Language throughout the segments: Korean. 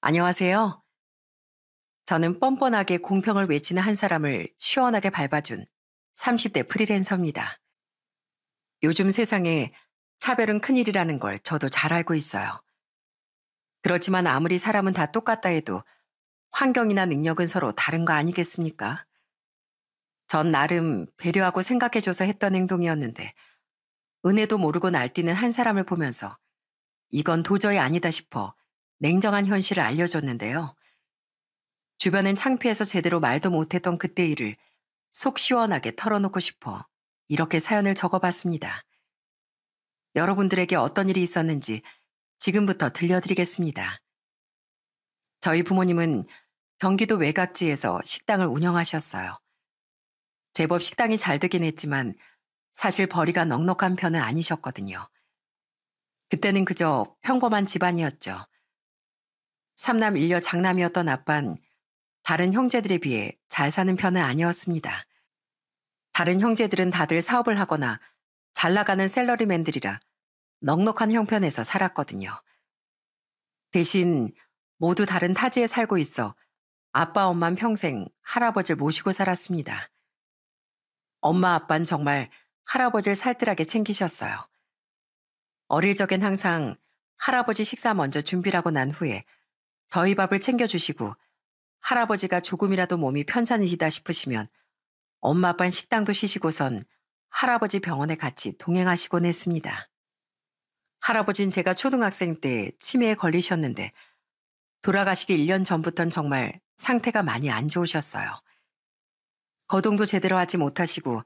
안녕하세요. 저는 뻔뻔하게 공평을 외치는 한 사람을 시원하게 밟아준 30대 프리랜서입니다. 요즘 세상에 차별은 큰일이라는 걸 저도 잘 알고 있어요. 그렇지만 아무리 사람은 다 똑같다 해도 환경이나 능력은 서로 다른 거 아니겠습니까? 전 나름 배려하고 생각해줘서 했던 행동이었는데 은혜도 모르고 날뛰는 한 사람을 보면서 이건 도저히 아니다 싶어 냉정한 현실을 알려줬는데요. 주변엔 창피해서 제대로 말도 못했던 그때 일을 속 시원하게 털어놓고 싶어 이렇게 사연을 적어봤습니다. 여러분들에게 어떤 일이 있었는지 지금부터 들려드리겠습니다. 저희 부모님은 경기도 외곽지에서 식당을 운영하셨어요. 제법 식당이 잘 되긴 했지만 사실 벌이가 넉넉한 편은 아니셨거든요. 그때는 그저 평범한 집안이었죠. 삼남 일녀 장남이었던 아빤 다른 형제들에 비해 잘 사는 편은 아니었습니다. 다른 형제들은 다들 사업을 하거나 잘 나가는 샐러리맨들이라 넉넉한 형편에서 살았거든요. 대신 모두 다른 타지에 살고 있어 아빠 엄만 평생 할아버지를 모시고 살았습니다. 엄마 아빠는 정말 할아버지를 살뜰하게 챙기셨어요. 어릴 적엔 항상 할아버지 식사 먼저 준비하고 난 후에 저희 밥을 챙겨주시고 할아버지가 조금이라도 몸이 편찮으시다 싶으시면 엄마 아빠는 식당도 쉬시고선 할아버지 병원에 같이 동행하시곤 했습니다. 할아버진 제가 초등학생 때 치매에 걸리셨는데 돌아가시기 1년 전부턴 정말 상태가 많이 안 좋으셨어요. 거동도 제대로 하지 못하시고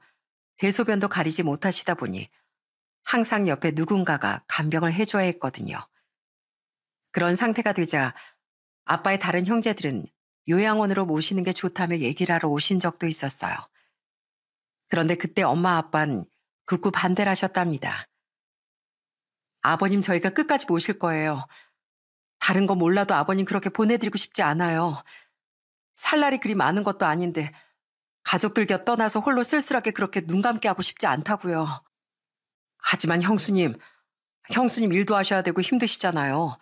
대소변도 가리지 못하시다 보니 항상 옆에 누군가가 간병을 해줘야 했거든요. 그런 상태가 되자 아빠의 다른 형제들은 요양원으로 모시는 게 좋다며 얘기를 하러 오신 적도 있었어요. 그런데 그때 엄마 아빠는 극구 반대를 하셨답니다. 아버님 저희가 끝까지 모실 거예요. 다른 거 몰라도 아버님 그렇게 보내드리고 싶지 않아요. 살 날이 그리 많은 것도 아닌데 가족들 곁 떠나서 홀로 쓸쓸하게 그렇게 눈 감게 하고 싶지 않다고요. 하지만 형수님 일도 하셔야 되고 힘드시잖아요.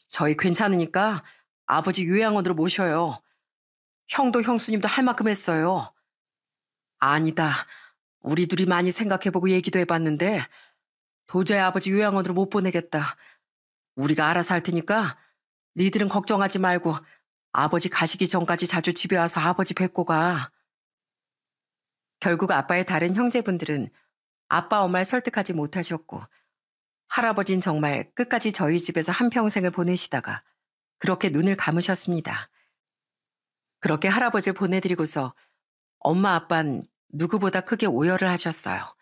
저희 괜찮으니까 아버지 요양원으로 모셔요. 형도 형수님도 할 만큼 했어요. 아니다. 우리 둘이 많이 생각해보고 얘기도 해봤는데 도저히 아버지 요양원으로 못 보내겠다. 우리가 알아서 할 테니까 니들은 걱정하지 말고 아버지 가시기 전까지 자주 집에 와서 아버지 뵙고 가. 결국 아빠의 다른 형제분들은 아빠 엄마를 설득하지 못하셨고 할아버진 정말 끝까지 저희 집에서 한평생을 보내시다가 그렇게 눈을 감으셨습니다. 그렇게 할아버지를 보내드리고서 엄마 아빠는 누구보다 크게 오열을 하셨어요.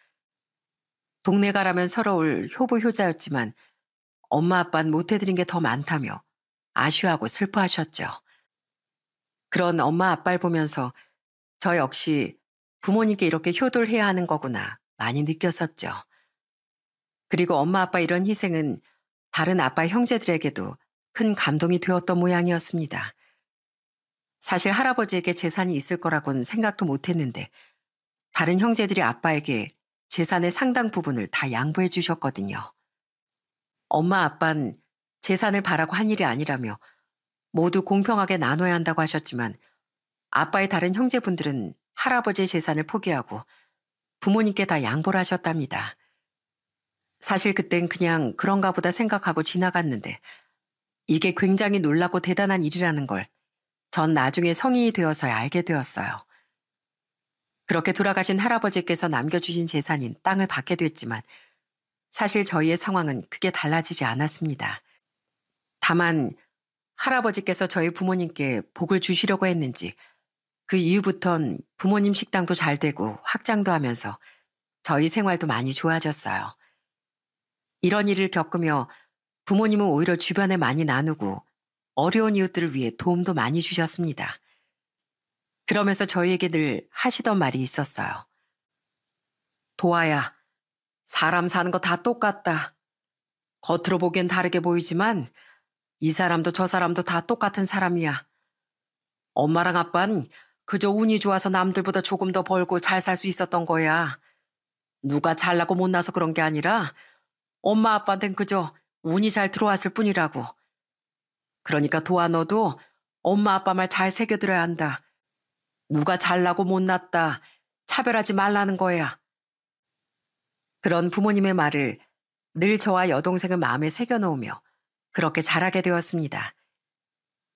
동네 가라면 서러울 효부효자였지만 엄마 아빠는 못해드린 게 더 많다며 아쉬워하고 슬퍼하셨죠. 그런 엄마 아빠를 보면서 저 역시 부모님께 이렇게 효도를 해야 하는 거구나 많이 느꼈었죠. 그리고 엄마 아빠 이런 희생은 다른 아빠 형제들에게도 큰 감동이 되었던 모양이었습니다. 사실 할아버지에게 재산이 있을 거라고는 생각도 못했는데 다른 형제들이 아빠에게 재산의 상당 부분을 다 양보해 주셨거든요. 엄마 아빠는 재산을 바라고 한 일이 아니라며 모두 공평하게 나눠야 한다고 하셨지만 아빠의 다른 형제분들은 할아버지의 재산을 포기하고 부모님께 다 양보를 하셨답니다. 사실 그땐 그냥 그런가 보다 생각하고 지나갔는데 이게 굉장히 놀랍고 대단한 일이라는 걸 전 나중에 성인이 되어서야 알게 되었어요. 그렇게 돌아가신 할아버지께서 남겨주신 재산인 땅을 받게 됐지만 사실 저희의 상황은 크게 달라지지 않았습니다. 다만 할아버지께서 저희 부모님께 복을 주시려고 했는지 그 이후부턴 부모님 식당도 잘 되고 확장도 하면서 저희 생활도 많이 좋아졌어요. 이런 일을 겪으며 부모님은 오히려 주변에 많이 나누고 어려운 이웃들을 위해 도움도 많이 주셨습니다. 그러면서 저희에게 늘 하시던 말이 있었어요. 도아야, 사람 사는 거 다 똑같다. 겉으로 보기엔 다르게 보이지만 이 사람도 저 사람도 다 똑같은 사람이야. 엄마랑 아빠는 그저 운이 좋아서 남들보다 조금 더 벌고 잘 살 수 있었던 거야. 누가 잘나고 못나서 그런 게 아니라 엄마 아빠한텐 그저 운이 잘 들어왔을 뿐이라고. 그러니까 도와 너도 엄마 아빠 말 잘 새겨들어야 한다. 누가 잘나고 못났다. 차별하지 말라는 거야. 그런 부모님의 말을 늘 저와 여동생은 마음에 새겨놓으며 그렇게 자라게 되었습니다.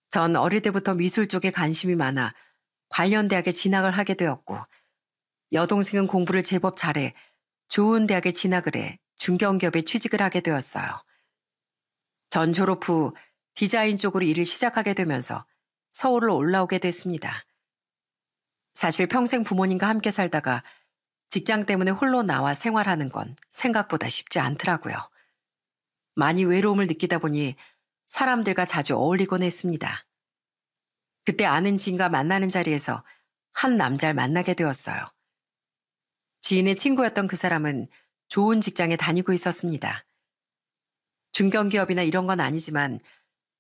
전 어릴 때부터 미술 쪽에 관심이 많아 관련 대학에 진학을 하게 되었고, 여동생은 공부를 제법 잘해 좋은 대학에 진학을 해 중견기업에 취직을 하게 되었어요. 전 졸업 후 디자인 쪽으로 일을 시작하게 되면서 서울을 올라오게 됐습니다. 사실 평생 부모님과 함께 살다가 직장 때문에 홀로 나와 생활하는 건 생각보다 쉽지 않더라고요. 많이 외로움을 느끼다 보니 사람들과 자주 어울리곤 했습니다. 그때 아는 지인과 만나는 자리에서 한 남자를 만나게 되었어요. 지인의 친구였던 그 사람은 좋은 직장에 다니고 있었습니다. 중견기업이나 이런 건 아니지만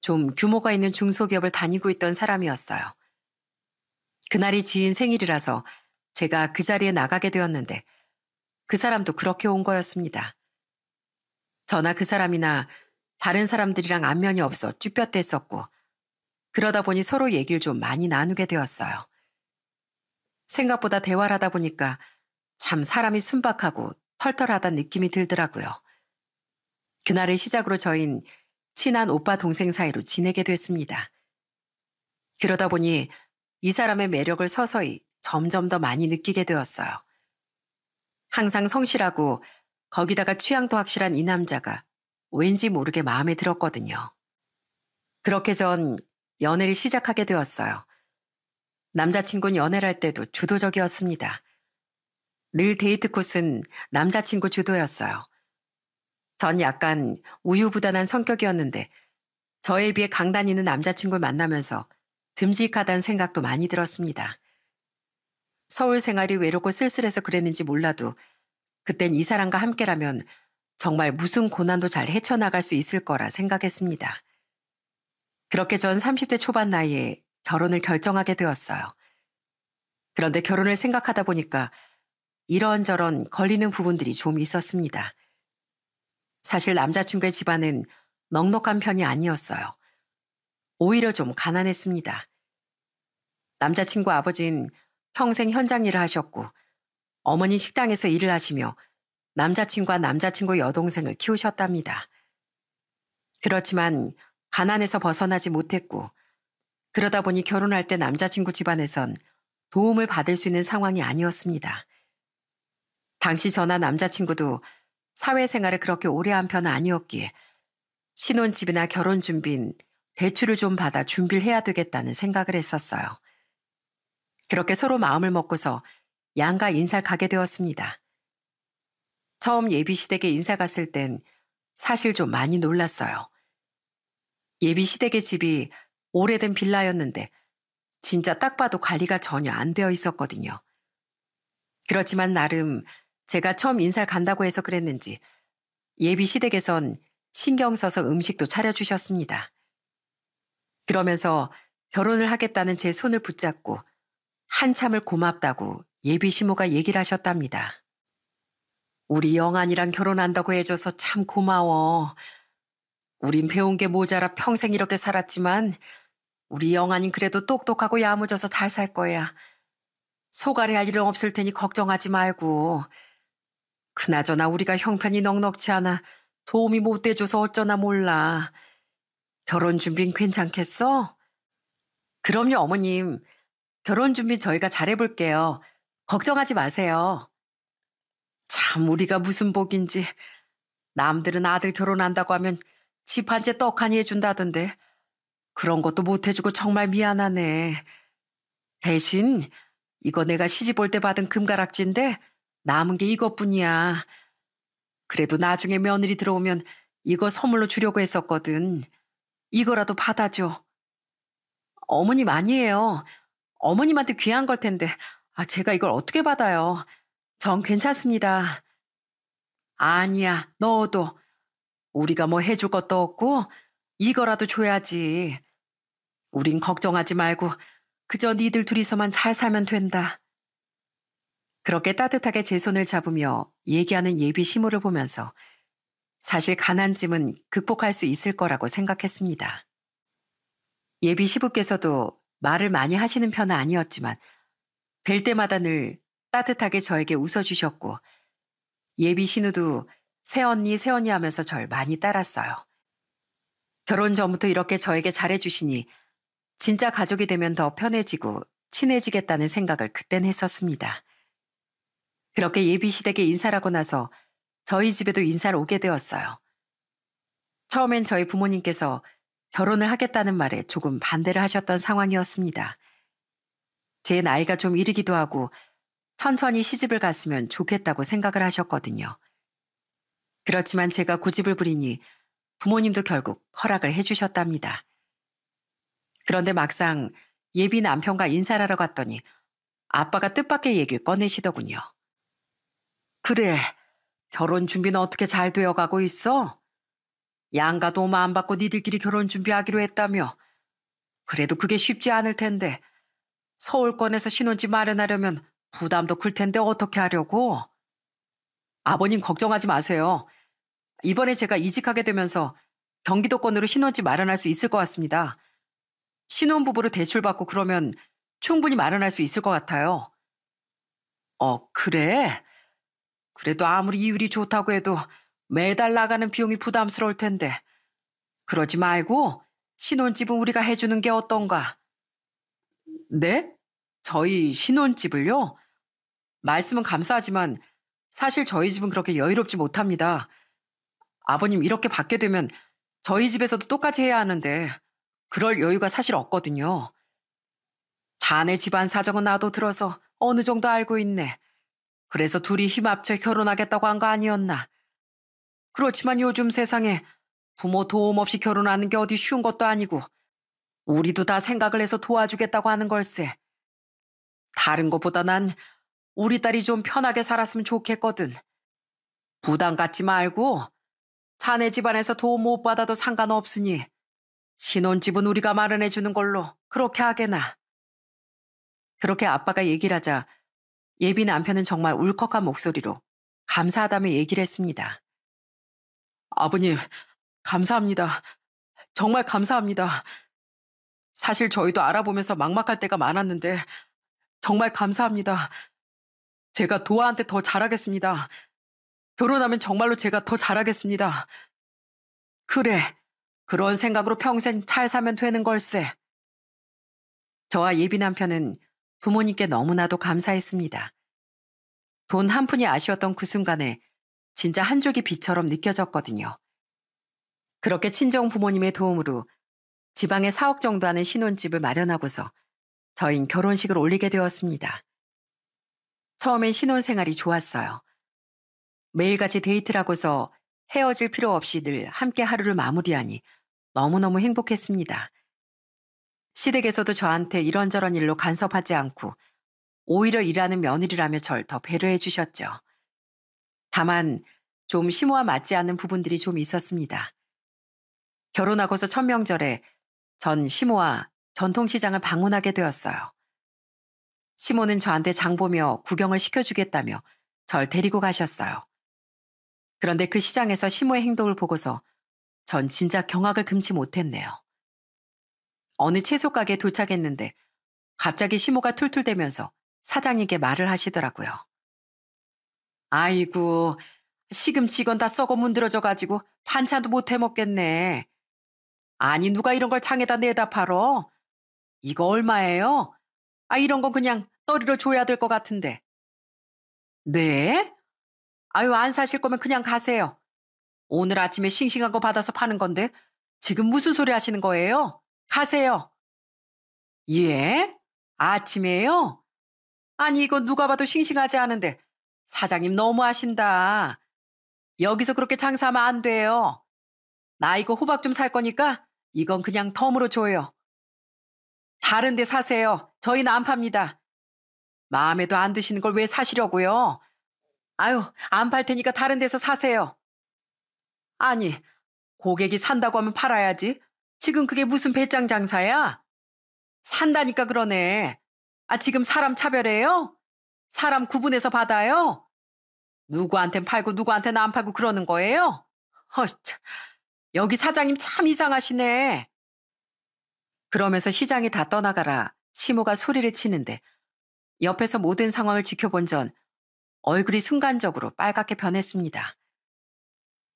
좀 규모가 있는 중소기업을 다니고 있던 사람이었어요. 그날이 지인 생일이라서 제가 그 자리에 나가게 되었는데 그 사람도 그렇게 온 거였습니다. 저나 그 사람이나 다른 사람들이랑 안면이 없어 쭈뼛댔었고, 그러다 보니 서로 얘기를 좀 많이 나누게 되었어요. 생각보다 대화를 하다 보니까 참 사람이 순박하고 털털하다는 느낌이 들더라고요. 그날을 시작으로 저흰 친한 오빠 동생 사이로 지내게 됐습니다. 그러다 보니 이 사람의 매력을 서서히 점점 더 많이 느끼게 되었어요. 항상 성실하고 거기다가 취향도 확실한 이 남자가 왠지 모르게 마음에 들었거든요. 그렇게 전 연애를 시작하게 되었어요. 남자친구는 연애를 할 때도 주도적이었습니다. 늘 데이트 코스는 남자친구 주도였어요. 전 약간 우유부단한 성격이었는데 저에 비해 강단 있는 남자친구를 만나면서 듬직하다는 생각도 많이 들었습니다. 서울 생활이 외롭고 쓸쓸해서 그랬는지 몰라도 그땐 이 사람과 함께라면 정말 무슨 고난도 잘 헤쳐나갈 수 있을 거라 생각했습니다. 그렇게 전 30대 초반 나이에 결혼을 결정하게 되었어요. 그런데 결혼을 생각하다 보니까 이런저런 걸리는 부분들이 좀 있었습니다. 사실 남자친구의 집안은 넉넉한 편이 아니었어요. 오히려 좀 가난했습니다. 남자친구 아버지는 평생 현장 일을 하셨고 어머니 식당에서 일을 하시며 남자친구와 남자친구 여동생을 키우셨답니다. 그렇지만 가난에서 벗어나지 못했고, 그러다 보니 결혼할 때 남자친구 집안에선 도움을 받을 수 있는 상황이 아니었습니다. 당시 저나 남자친구도 사회생활을 그렇게 오래 한 편은 아니었기에 신혼집이나 결혼 준비는 대출을 좀 받아 준비를 해야 되겠다는 생각을 했었어요. 그렇게 서로 마음을 먹고서 양가 인사를 가게 되었습니다. 처음 예비시댁에 인사 갔을 땐 사실 좀 많이 놀랐어요. 예비시댁의 집이 오래된 빌라였는데 진짜 딱 봐도 관리가 전혀 안 되어 있었거든요. 그렇지만 나름 제가 처음 인사를 간다고 해서 그랬는지 예비시댁에선 신경 써서 음식도 차려주셨습니다. 그러면서 결혼을 하겠다는 제 손을 붙잡고 한참을 고맙다고 예비 시모가 얘기를 하셨답니다. 우리 영안이랑 결혼한다고 해줘서 참 고마워. 우린 배운 게 모자라 평생 이렇게 살았지만 우리 영안이 그래도 똑똑하고 야무져서 잘 살 거야. 소갈이 할 일은 없을 테니 걱정하지 말고. 그나저나 우리가 형편이 넉넉지 않아 도움이 못 돼줘서 어쩌나 몰라. 결혼 준비는 괜찮겠어? 그럼요, 어머님. 결혼 준비 저희가 잘해볼게요. 걱정하지 마세요. 참 우리가 무슨 복인지. 남들은 아들 결혼한다고 하면 집 한 채 떡하니 해준다던데 그런 것도 못 해주고 정말 미안하네. 대신 이거 내가 시집 올 때 받은 금가락지인데 남은 게 이것뿐이야. 그래도 나중에 며느리 들어오면 이거 선물로 주려고 했었거든. 이거라도 받아줘. 어머님 아니에요. 어머님한테 귀한 걸 텐데 제가 이걸 어떻게 받아요. 전 괜찮습니다. 아니야, 너도. 우리가 뭐 해줄 것도 없고 이거라도 줘야지. 우린 걱정하지 말고 그저 니들 둘이서만 잘 살면 된다. 그렇게 따뜻하게 제 손을 잡으며 얘기하는 예비 시모를 보면서 사실 가난짐은 극복할 수 있을 거라고 생각했습니다. 예비 시부께서도 말을 많이 하시는 편은 아니었지만 뵐 때마다 늘 따뜻하게 저에게 웃어주셨고 예비 신우도 새언니 새언니 하면서 절 많이 따랐어요. 결혼 전부터 이렇게 저에게 잘해주시니 진짜 가족이 되면 더 편해지고 친해지겠다는 생각을 그땐 했었습니다. 그렇게 예비 시댁에 인사를 하고 나서 저희 집에도 인사를 오게 되었어요. 처음엔 저희 부모님께서 결혼을 하겠다는 말에 조금 반대를 하셨던 상황이었습니다. 제 나이가 좀 이르기도 하고 천천히 시집을 갔으면 좋겠다고 생각을 하셨거든요. 그렇지만 제가 고집을 부리니 부모님도 결국 허락을 해주셨답니다. 그런데 막상 예비 남편과 인사를 하러 갔더니 아빠가 뜻밖의 얘기를 꺼내시더군요. 그래, 결혼 준비는 어떻게 잘 되어가고 있어? 양가 도마 안 받고 니들끼리 결혼 준비하기로 했다며. 그래도 그게 쉽지 않을 텐데. 서울권에서 신혼집 마련하려면 부담도 클 텐데 어떻게 하려고? 아버님 걱정하지 마세요. 이번에 제가 이직하게 되면서 경기도권으로 신혼집 마련할 수 있을 것 같습니다. 신혼부부로 대출받고 그러면 충분히 마련할 수 있을 것 같아요. 그래? 그래도 아무리 이율이 좋다고 해도 매달 나가는 비용이 부담스러울 텐데. 그러지 말고 신혼집은 우리가 해주는 게 어떤가? 네? 저희 신혼집을요? 말씀은 감사하지만 사실 저희 집은 그렇게 여유롭지 못합니다. 아버님 이렇게 받게 되면 저희 집에서도 똑같이 해야 하는데 그럴 여유가 사실 없거든요. 자네 집안 사정은 나도 들어서 어느 정도 알고 있네. 그래서 둘이 힘 합쳐 결혼하겠다고 한 거 아니었나? 그렇지만 요즘 세상에 부모 도움 없이 결혼하는 게 어디 쉬운 것도 아니고 우리도 다 생각을 해서 도와주겠다고 하는 걸세. 다른 것보다 난 우리 딸이 좀 편하게 살았으면 좋겠거든. 부담 갖지 말고 자네 집안에서 도움 못 받아도 상관없으니 신혼집은 우리가 마련해 주는 걸로 그렇게 하게나. 그렇게 아빠가 얘기를 하자 예비 남편은 정말 울컥한 목소리로 감사하다며 얘기를 했습니다. 아버님, 감사합니다. 정말 감사합니다. 사실 저희도 알아보면서 막막할 때가 많았는데 정말 감사합니다. 제가 도아한테 더 잘하겠습니다. 결혼하면 정말로 제가 더 잘하겠습니다. 그래, 그런 생각으로 평생 잘 사면 되는 걸세. 저와 예비 남편은 부모님께 너무나도 감사했습니다. 돈 한 푼이 아쉬웠던 그 순간에 진짜 한 쪽이 빛처럼 느껴졌거든요. 그렇게 친정 부모님의 도움으로 지방에 4억 정도 하는 신혼집을 마련하고서 저흰 결혼식을 올리게 되었습니다. 처음엔 신혼생활이 좋았어요. 매일같이 데이트를 하고서 헤어질 필요 없이 늘 함께 하루를 마무리하니 너무너무 행복했습니다. 시댁에서도 저한테 이런저런 일로 간섭하지 않고 오히려 일하는 며느리라며 절 더 배려해 주셨죠. 다만 좀 심호와 맞지 않는 부분들이 좀 있었습니다. 결혼하고서 첫 명절에 전 시모와 전통시장을 방문하게 되었어요. 시모는 저한테 장 보며 구경을 시켜주겠다며 절 데리고 가셨어요. 그런데 그 시장에서 시모의 행동을 보고서 전 진짜 경악을 금치 못했네요. 어느 채소 가게에 도착했는데 갑자기 시모가 툴툴대면서 사장님께 말을 하시더라고요. 아이고, 시금치 이건 다 썩어 문드러져가지고 반찬도 못 해먹겠네. 아니 누가 이런 걸 장에다 내다 팔어? 이거 얼마예요? 이런 건 그냥 떠리로 줘야 될 것 같은데. 네? 아유 안 사실 거면 그냥 가세요. 오늘 아침에 싱싱한 거 받아서 파는 건데 지금 무슨 소리 하시는 거예요? 가세요. 예? 아침에요? 아니 이거 누가 봐도 싱싱하지 않은데 사장님 너무하신다. 여기서 그렇게 장사하면 안 돼요. 나 이거 호박 좀 살 거니까 이건 그냥 덤으로 줘요. 다른 데 사세요. 저희는 안 팝니다. 마음에도 안 드시는 걸 왜 사시려고요? 아유, 안 팔 테니까 다른 데서 사세요. 아니, 고객이 산다고 하면 팔아야지. 지금 그게 무슨 배짱 장사야? 산다니까 그러네. 지금 사람 차별해요? 사람 구분해서 받아요? 누구한텐 팔고 누구한테는 안 팔고 그러는 거예요? 참. 여기 사장님 참 이상하시네. 그러면서 시장이 다 떠나가라 시모가 소리를 치는데 옆에서 모든 상황을 지켜본 전 얼굴이 순간적으로 빨갛게 변했습니다.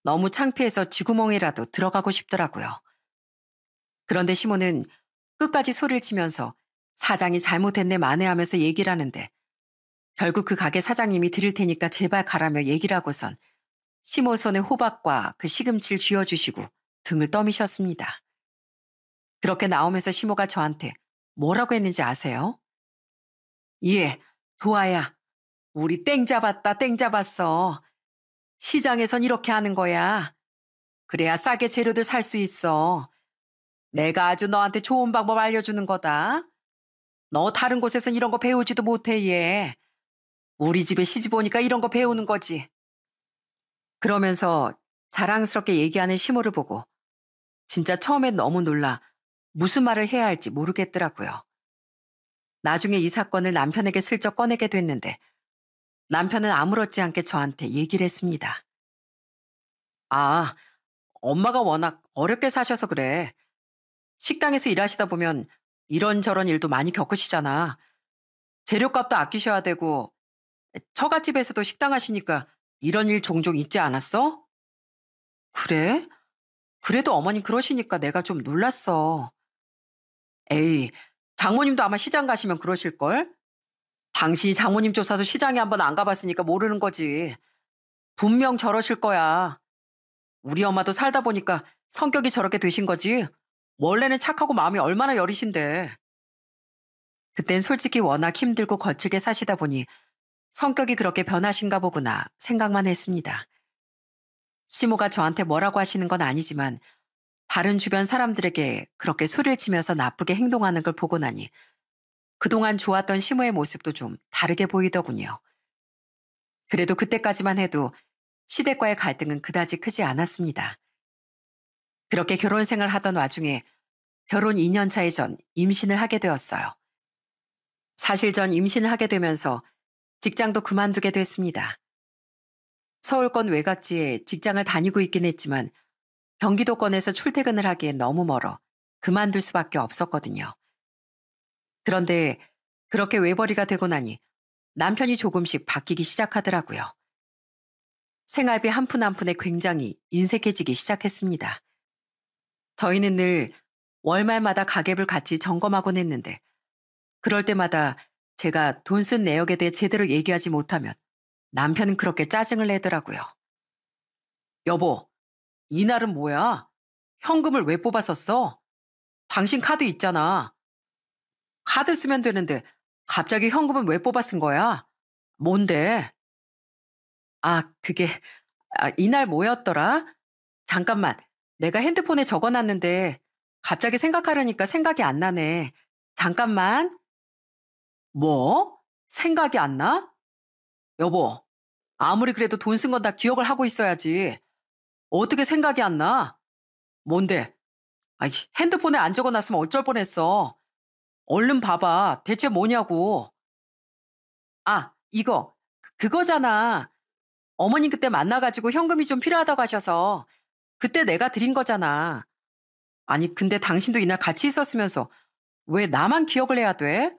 너무 창피해서 쥐구멍이라도 들어가고 싶더라고요. 그런데 시모는 끝까지 소리를 치면서 사장이 잘못했네 만회하면서 얘기를 하는데 결국 그 가게 사장님이 드릴 테니까 제발 가라며 얘기를 하고선 시모 손에 호박과 그 시금치를 쥐어주시고 등을 떠미셨습니다. 그렇게 나오면서 시모가 저한테 뭐라고 했는지 아세요? 예, 도아야, 우리 땡 잡았다, 땡 잡았어. 시장에선 이렇게 하는 거야. 그래야 싸게 재료들 살 수 있어. 내가 아주 너한테 좋은 방법 알려주는 거다. 너 다른 곳에선 이런 거 배우지도 못해, 얘. 우리 집에 시집 오니까 이런 거 배우는 거지. 그러면서 자랑스럽게 얘기하는 시모를 보고 진짜 처음엔 너무 놀라 무슨 말을 해야 할지 모르겠더라고요. 나중에 이 사건을 남편에게 슬쩍 꺼내게 됐는데 남편은 아무렇지 않게 저한테 얘기를 했습니다. 아, 엄마가 워낙 어렵게 사셔서 그래. 식당에서 일하시다 보면 이런저런 일도 많이 겪으시잖아. 재료값도 아끼셔야 되고 처갓집에서도 식당 하시니까 이런 일 종종 있지 않았어? 그래? 그래도 어머님 그러시니까 내가 좀 놀랐어. 에이, 장모님도 아마 시장 가시면 그러실걸? 당신이 장모님 쫓아서 시장에 한번 안 가봤으니까 모르는 거지. 분명 저러실 거야. 우리 엄마도 살다 보니까 성격이 저렇게 되신 거지. 원래는 착하고 마음이 얼마나 여리신데. 그땐 솔직히 워낙 힘들고 거칠게 사시다 보니 성격이 그렇게 변하신가 보구나 생각만 했습니다. 시모가 저한테 뭐라고 하시는 건 아니지만 다른 주변 사람들에게 그렇게 소리를 치면서 나쁘게 행동하는 걸 보고 나니 그동안 좋았던 시모의 모습도 좀 다르게 보이더군요. 그래도 그때까지만 해도 시댁과의 갈등은 그다지 크지 않았습니다. 그렇게 결혼 생활 하던 와중에 결혼 2년 차에 전 임신을 하게 되었어요. 사실 전 임신을 하게 되면서 직장도 그만두게 됐습니다. 서울권 외곽지에 직장을 다니고 있긴 했지만 경기도권에서 출퇴근을 하기엔 너무 멀어 그만둘 수밖에 없었거든요. 그런데 그렇게 외벌이가 되고 나니 남편이 조금씩 바뀌기 시작하더라고요. 생활비 한 푼 한 푼에 굉장히 인색해지기 시작했습니다. 저희는 늘 월말마다 가계부를 같이 점검하곤 했는데 그럴 때마다 제가 돈 쓴 내역에 대해 제대로 얘기하지 못하면 남편은 그렇게 짜증을 내더라고요. 여보, 이날은 뭐야? 현금을 왜 뽑았었어? 당신 카드 있잖아. 카드 쓰면 되는데 갑자기 현금은 왜 뽑아 쓴 거야? 뭔데? 아, 그게 이날 뭐였더라? 잠깐만. 내가 핸드폰에 적어놨는데 갑자기 생각하려니까 생각이 안 나네. 잠깐만. 뭐? 생각이 안 나? 여보, 아무리 그래도 돈 쓴 건 다 기억을 하고 있어야지. 어떻게 생각이 안 나? 뭔데? 아이, 핸드폰에 안 적어놨으면 어쩔 뻔했어. 얼른 봐봐. 대체 뭐냐고. 아, 이거. 그거잖아. 어머님 그때 만나가지고 현금이 좀 필요하다고 하셔서 그때 내가 드린 거잖아. 아니, 근데 당신도 이날 같이 있었으면서 왜 나만 기억을 해야 돼?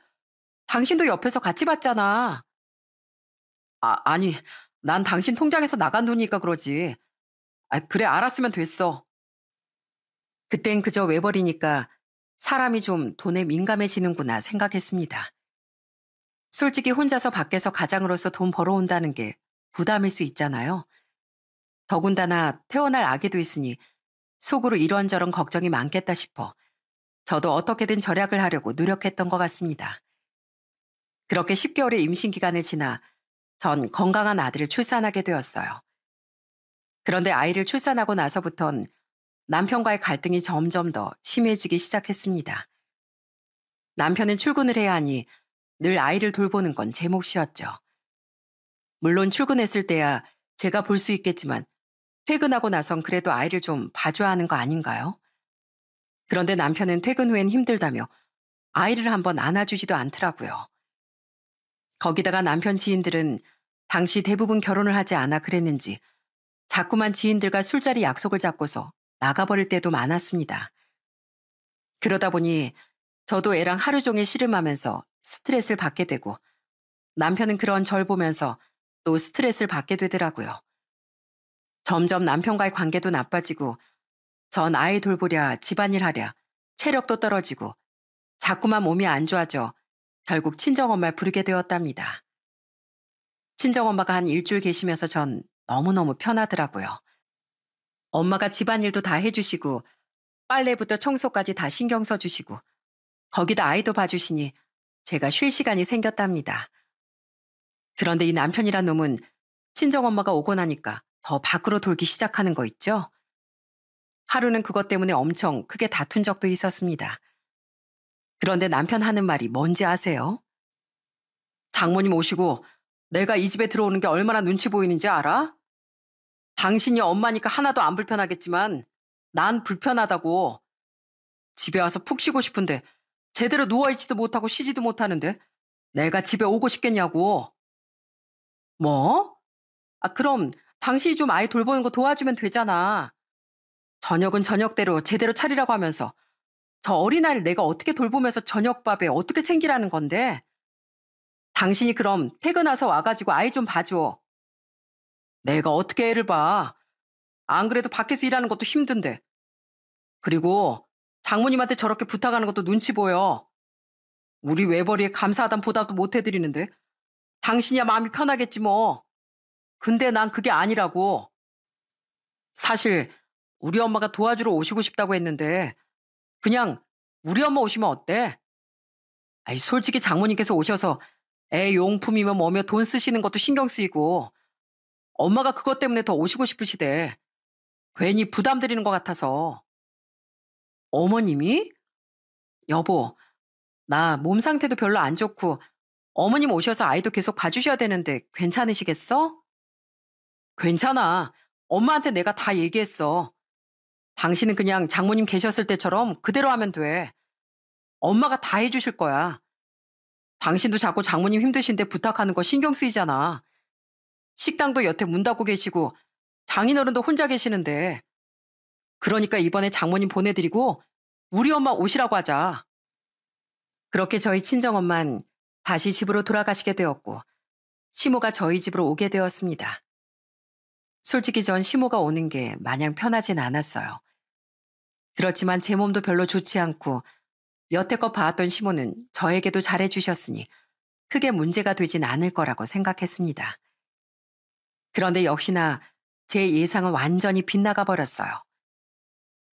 당신도 옆에서 같이 봤잖아. 아니, 난 당신 통장에서 나간 돈이니까 그러지. 아, 그래, 알았으면 됐어. 그땐 그저 외버리니까 사람이 좀 돈에 민감해지는구나 생각했습니다. 솔직히 혼자서 밖에서 가장으로서 돈 벌어온다는 게 부담일 수 있잖아요. 더군다나 태어날 아기도 있으니 속으로 이런저런 걱정이 많겠다 싶어 저도 어떻게든 절약을 하려고 노력했던 것 같습니다. 그렇게 10개월의 임신 기간을 지나 전 건강한 아들을 출산하게 되었어요. 그런데 아이를 출산하고 나서부턴 남편과의 갈등이 점점 더 심해지기 시작했습니다. 남편은 출근을 해야 하니 늘 아이를 돌보는 건 제 몫이었죠. 물론 출근했을 때야 제가 볼 수 있겠지만 퇴근하고 나선 그래도 아이를 좀 봐줘야 하는 거 아닌가요? 그런데 남편은 퇴근 후엔 힘들다며 아이를 한번 안아주지도 않더라고요. 거기다가 남편 지인들은 당시 대부분 결혼을 하지 않아 그랬는지 자꾸만 지인들과 술자리 약속을 잡고서 나가버릴 때도 많았습니다. 그러다 보니 저도 애랑 하루 종일 씨름하면서 스트레스를 받게 되고 남편은 그런 절 보면서 또 스트레스를 받게 되더라고요. 점점 남편과의 관계도 나빠지고 전 아이 돌보랴 집안일 하랴 체력도 떨어지고 자꾸만 몸이 안 좋아져 결국 친정엄마를 부르게 되었답니다. 친정엄마가 한 일주일 계시면서 전 너무너무 편하더라고요. 엄마가 집안일도 다 해주시고 빨래부터 청소까지 다 신경 써주시고 거기다 아이도 봐주시니 제가 쉴 시간이 생겼답니다. 그런데 이 남편이란 놈은 친정엄마가 오고 나니까 더 밖으로 돌기 시작하는 거 있죠? 하루는 그것 때문에 엄청 크게 다툰 적도 있었습니다. 그런데 남편 하는 말이 뭔지 아세요? 장모님 오시고 내가 이 집에 들어오는 게 얼마나 눈치 보이는지 알아? 당신이 엄마니까 하나도 안 불편하겠지만 난 불편하다고. 집에 와서 푹 쉬고 싶은데 제대로 누워있지도 못하고 쉬지도 못하는데 내가 집에 오고 싶겠냐고. 뭐? 아, 그럼 당신이 좀 아이 돌보는 거 도와주면 되잖아. 저녁은 저녁대로 제대로 차리라고 하면서 저 어린아이를 내가 어떻게 돌보면서 저녁밥에 어떻게 챙기라는 건데? 당신이 그럼 퇴근해서 와가지고 아이 좀 봐줘. 내가 어떻게 애를 봐. 안 그래도 밖에서 일하는 것도 힘든데. 그리고 장모님한테 저렇게 부탁하는 것도 눈치 보여. 우리 외벌이에 감사하단 보답도 못 해드리는데 당신이야 마음이 편하겠지 뭐. 근데 난 그게 아니라고. 사실 우리 엄마가 도와주러 오시고 싶다고 했는데 그냥 우리 엄마 오시면 어때? 아이, 솔직히 장모님께서 오셔서 애 용품이며 뭐며 돈 쓰시는 것도 신경 쓰이고 엄마가 그것 때문에 더 오시고 싶으시대. 괜히 부담 드리는 것 같아서. 어머님이? 여보, 나 몸 상태도 별로 안 좋고 어머님 오셔서 아이도 계속 봐주셔야 되는데 괜찮으시겠어? 괜찮아. 엄마한테 내가 다 얘기했어. 당신은 그냥 장모님 계셨을 때처럼 그대로 하면 돼. 엄마가 다 해주실 거야. 당신도 자꾸 장모님 힘드신데 부탁하는 거 신경 쓰이잖아. 식당도 여태 문 닫고 계시고 장인어른도 혼자 계시는데. 그러니까 이번에 장모님 보내드리고 우리 엄마 오시라고 하자. 그렇게 저희 친정엄만 다시 집으로 돌아가시게 되었고 시모가 저희 집으로 오게 되었습니다. 솔직히 전 시모가 오는 게 마냥 편하진 않았어요. 그렇지만 제 몸도 별로 좋지 않고 여태껏 봐왔던 시모는 저에게도 잘해주셨으니 크게 문제가 되진 않을 거라고 생각했습니다. 그런데 역시나 제 예상은 완전히 빗나가 버렸어요.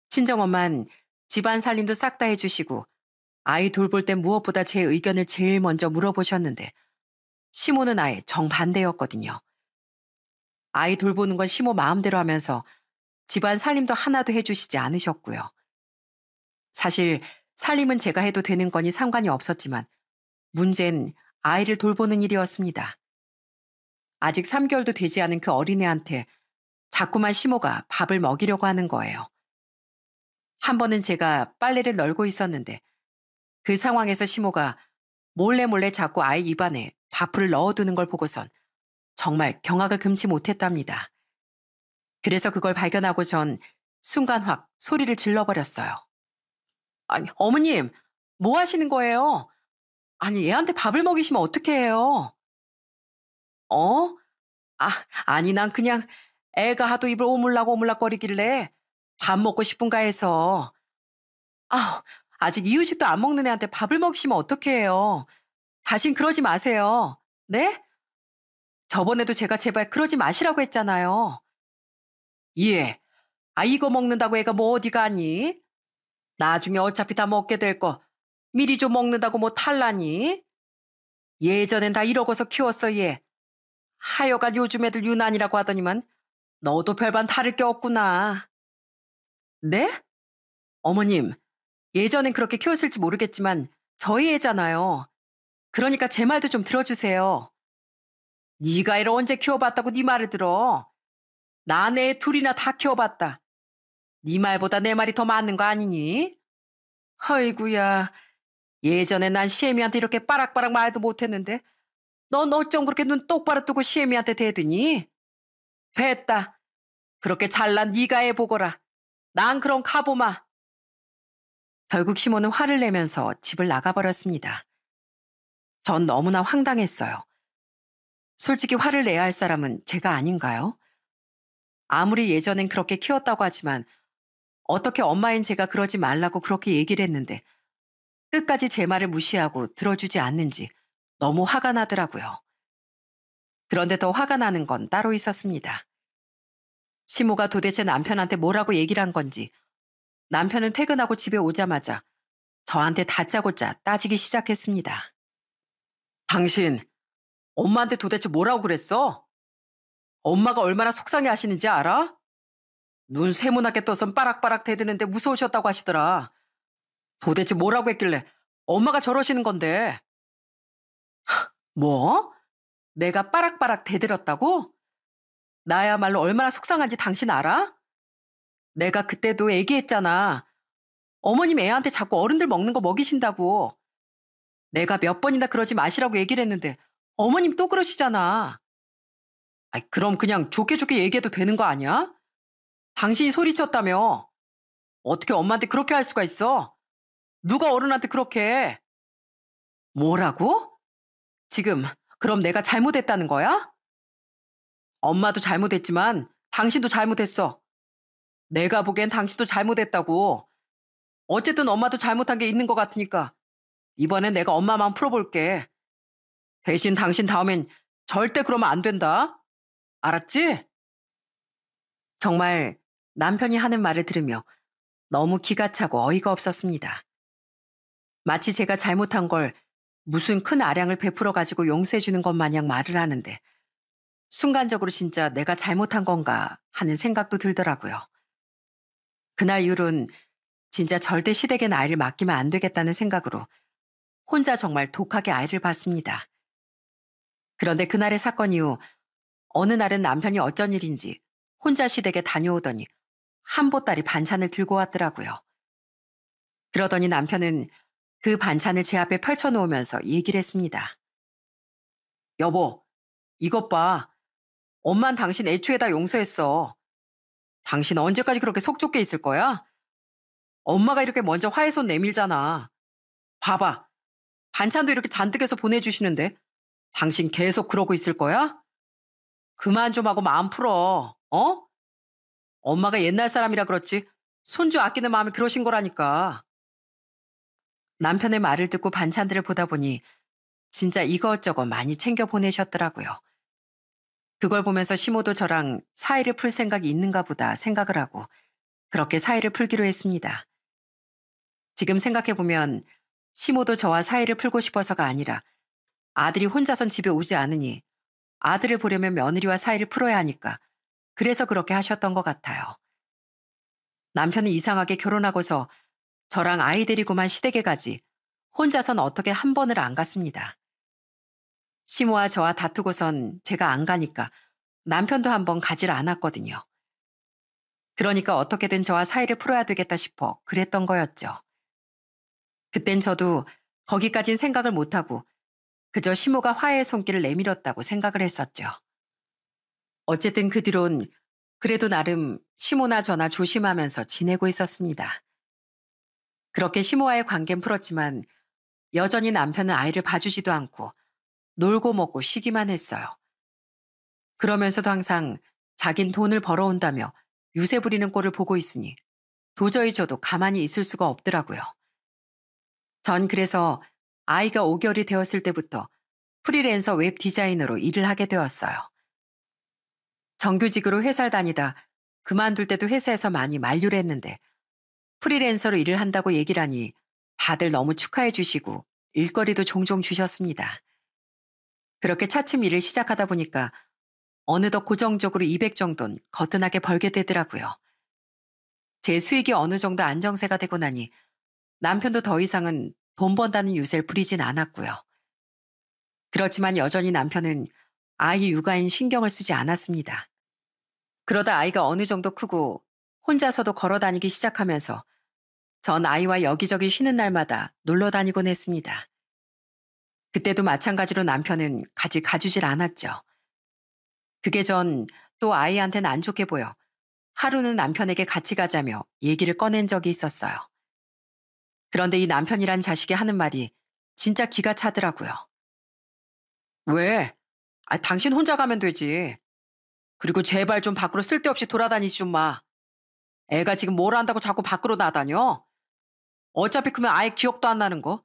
친정엄만 집안 살림도 싹 다 해주시고 아이 돌볼 땐 무엇보다 제 의견을 제일 먼저 물어보셨는데 시모는 아예 정반대였거든요. 아이 돌보는 건 시모 마음대로 하면서 집안 살림도 하나도 해주시지 않으셨고요. 사실 살림은 제가 해도 되는 거니 상관이 없었지만 문제는 아이를 돌보는 일이었습니다. 아직 3개월도 되지 않은 그 어린애한테 자꾸만 시모가 밥을 먹이려고 하는 거예요. 한 번은 제가 빨래를 널고 있었는데 그 상황에서 시모가 몰래 몰래 자꾸 아이 입안에 밥풀을 넣어두는 걸 보고선 정말 경악을 금치 못했답니다. 그래서 그걸 발견하고 전 순간 확 소리를 질러버렸어요. 아니, 어머님, 뭐 하시는 거예요? 아니, 애한테 밥을 먹이시면 어떻게 해요? 어? 아, 아니, 난 그냥 애가 하도 입을 오물락오물락거리길래 밥 먹고 싶은가 해서. 아, 아직 이유식도 안 먹는 애한테 밥을 먹이시면 어떻게 해요? 다신 그러지 마세요. 네? 저번에도 제가 제발 그러지 마시라고 했잖아요. 예. 아, 이거 먹는다고 애가 뭐 어디 가니? 나중에 어차피 다 먹게 될 거 미리 좀 먹는다고 뭐 탈라니? 예전엔 다 이러고서 키웠어 얘. 하여간 요즘 애들 유난이라고 하더니만 너도 별반 다를 게 없구나. 네? 어머님, 예전엔 그렇게 키웠을지 모르겠지만 저희 애잖아요. 그러니까 제 말도 좀 들어주세요. 네가 애를 언제 키워봤다고 네 말을 들어. 난 애 둘이나 다 키워봤다. 네 말보다 내 말이 더 맞는 거 아니니? 아이구야. 예전에 난 시애미한테 이렇게 빠락빠락 말도 못했는데 넌 어쩜 그렇게 눈 똑바로 뜨고 시애미한테 대드니? 됐다. 그렇게 잘난 네가 해 보거라. 난 그럼 가보마. 결국 시모는 화를 내면서 집을 나가버렸습니다. 전 너무나 황당했어요. 솔직히 화를 내야 할 사람은 제가 아닌가요? 아무리 예전엔 그렇게 키웠다고 하지만 어떻게 엄마인 제가 그러지 말라고 그렇게 얘기를 했는데 끝까지 제 말을 무시하고 들어주지 않는지 너무 화가 나더라고요. 그런데 더 화가 나는 건 따로 있었습니다. 시모가 도대체 남편한테 뭐라고 얘기를 한 건지 남편은 퇴근하고 집에 오자마자 저한테 다짜고짜 따지기 시작했습니다. 당신, 엄마한테 도대체 뭐라고 그랬어? 엄마가 얼마나 속상해 하시는지 알아? 눈 세모나게 떠선 빠락빠락 대드는데 무서우셨다고 하시더라. 도대체 뭐라고 했길래 엄마가 저러시는 건데. 뭐? 내가 빠락빠락 대들었다고? 나야말로 얼마나 속상한지 당신 알아? 내가 그때도 얘기했잖아. 어머님 애한테 자꾸 어른들 먹는 거 먹이신다고. 내가 몇 번이나 그러지 마시라고 얘기를 했는데 어머님 또 그러시잖아. 아이, 그럼 그냥 좋게 좋게 얘기해도 되는 거 아니야? 당신이 소리쳤다며. 어떻게 엄마한테 그렇게 할 수가 있어? 누가 어른한테 그렇게 해? 뭐라고? 지금 그럼 내가 잘못했다는 거야? 엄마도 잘못했지만 당신도 잘못했어. 내가 보기엔 당신도 잘못했다고. 어쨌든 엄마도 잘못한 게 있는 것 같으니까 이번엔 내가 엄마 마음 풀어볼게. 대신 당신 다음엔 절대 그러면 안 된다. 알았지? 정말 남편이 하는 말을 들으며 너무 기가 차고 어이가 없었습니다. 마치 제가 잘못한 걸 무슨 큰 아량을 베풀어 가지고 용서해 주는 것 마냥 말을 하는데 순간적으로 진짜 내가 잘못한 건가 하는 생각도 들더라고요. 그날 이후로는 진짜 절대 시댁엔 아이를 맡기면 안 되겠다는 생각으로 혼자 정말 독하게 아이를 봤습니다. 그런데 그날의 사건 이후 어느 날은 남편이 어쩐 일인지 혼자 시댁에 다녀오더니 한 보따리 반찬을 들고 왔더라고요. 그러더니 남편은 그 반찬을 제 앞에 펼쳐놓으면서 얘기를 했습니다. 여보, 이것 봐. 엄만 당신 애초에 다 용서했어. 당신 언제까지 그렇게 속 좁게 있을 거야? 엄마가 이렇게 먼저 화해 손 내밀잖아. 봐봐. 반찬도 이렇게 잔뜩 해서 보내주시는데 당신 계속 그러고 있을 거야? 그만 좀 하고 마음 풀어. 어? 엄마가 옛날 사람이라 그렇지 손주 아끼는 마음이 그러신 거라니까. 남편의 말을 듣고 반찬들을 보다 보니 진짜 이것저것 많이 챙겨 보내셨더라고요. 그걸 보면서 시모도 저랑 사이를 풀 생각이 있는가 보다 생각을 하고 그렇게 사이를 풀기로 했습니다. 지금 생각해보면 시모도 저와 사이를 풀고 싶어서가 아니라 아들이 혼자선 집에 오지 않으니 아들을 보려면 며느리와 사이를 풀어야 하니까 그래서 그렇게 하셨던 것 같아요. 남편은 이상하게 결혼하고서 저랑 아이 데리고만 시댁에 가지 혼자선 어떻게 한 번을 안 갔습니다. 시모와 저와 다투고선 제가 안 가니까 남편도 한 번 가질 않았거든요. 그러니까 어떻게든 저와 사이를 풀어야 되겠다 싶어 그랬던 거였죠. 그땐 저도 거기까진 생각을 못하고 그저 시모가 화해의 손길을 내밀었다고 생각을 했었죠. 어쨌든 그 뒤론 그래도 나름 시모나 저나 조심하면서 지내고 있었습니다. 그렇게 시모와의 관계는 풀었지만 여전히 남편은 아이를 봐주지도 않고 놀고 먹고 쉬기만 했어요. 그러면서도 항상 자긴 돈을 벌어온다며 유세 부리는 꼴을 보고 있으니 도저히 저도 가만히 있을 수가 없더라고요. 전 그래서 아이가 5개월이 되었을 때부터 프리랜서 웹 디자이너로 일을 하게 되었어요. 정규직으로 회사를 다니다 그만둘 때도 회사에서 많이 만류를 했는데 프리랜서로 일을 한다고 얘기를 하니 다들 너무 축하해 주시고 일거리도 종종 주셨습니다. 그렇게 차츰 일을 시작하다 보니까 어느덧 고정적으로 200 정도는 거뜬하게 벌게 되더라고요. 제 수익이 어느 정도 안정세가 되고 나니 남편도 더 이상은 돈 번다는 유세를 부리진 않았고요. 그렇지만 여전히 남편은 아이 육아엔 신경을 쓰지 않았습니다. 그러다 아이가 어느 정도 크고 혼자서도 걸어 다니기 시작하면서 전 아이와 여기저기 쉬는 날마다 놀러 다니곤 했습니다. 그때도 마찬가지로 남편은 같이 가주질 않았죠. 그게 전 또 아이한테는 안 좋게 보여 하루는 남편에게 같이 가자며 얘기를 꺼낸 적이 있었어요. 그런데 이 남편이란 자식이 하는 말이 진짜 기가 차더라고요. 왜? 당신 혼자 가면 되지. 그리고 제발 좀 밖으로 쓸데없이 돌아다니지 좀 마. 애가 지금 뭘 한다고 자꾸 밖으로 나다녀? 어차피 크면 아예 기억도 안 나는 거.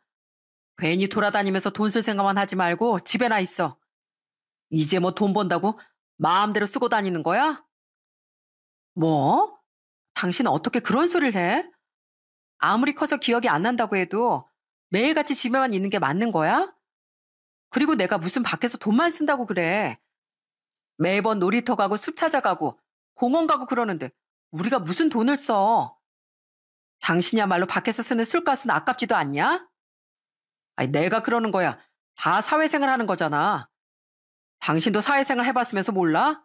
괜히 돌아다니면서 돈 쓸 생각만 하지 말고 집에나 있어. 이제 뭐 돈 번다고 마음대로 쓰고 다니는 거야? 뭐? 당신 어떻게 그런 소리를 해? 아무리 커서 기억이 안 난다고 해도 매일같이 집에만 있는 게 맞는 거야? 그리고 내가 무슨 밖에서 돈만 쓴다고 그래. 매번 놀이터 가고 숲 찾아가고 공원 가고 그러는데 우리가 무슨 돈을 써? 당신이야말로 밖에서 쓰는 술값은 아깝지도 않냐? 아니, 내가 그러는 거야. 다 사회생활 하는 거잖아. 당신도 사회생활 해봤으면서 몰라?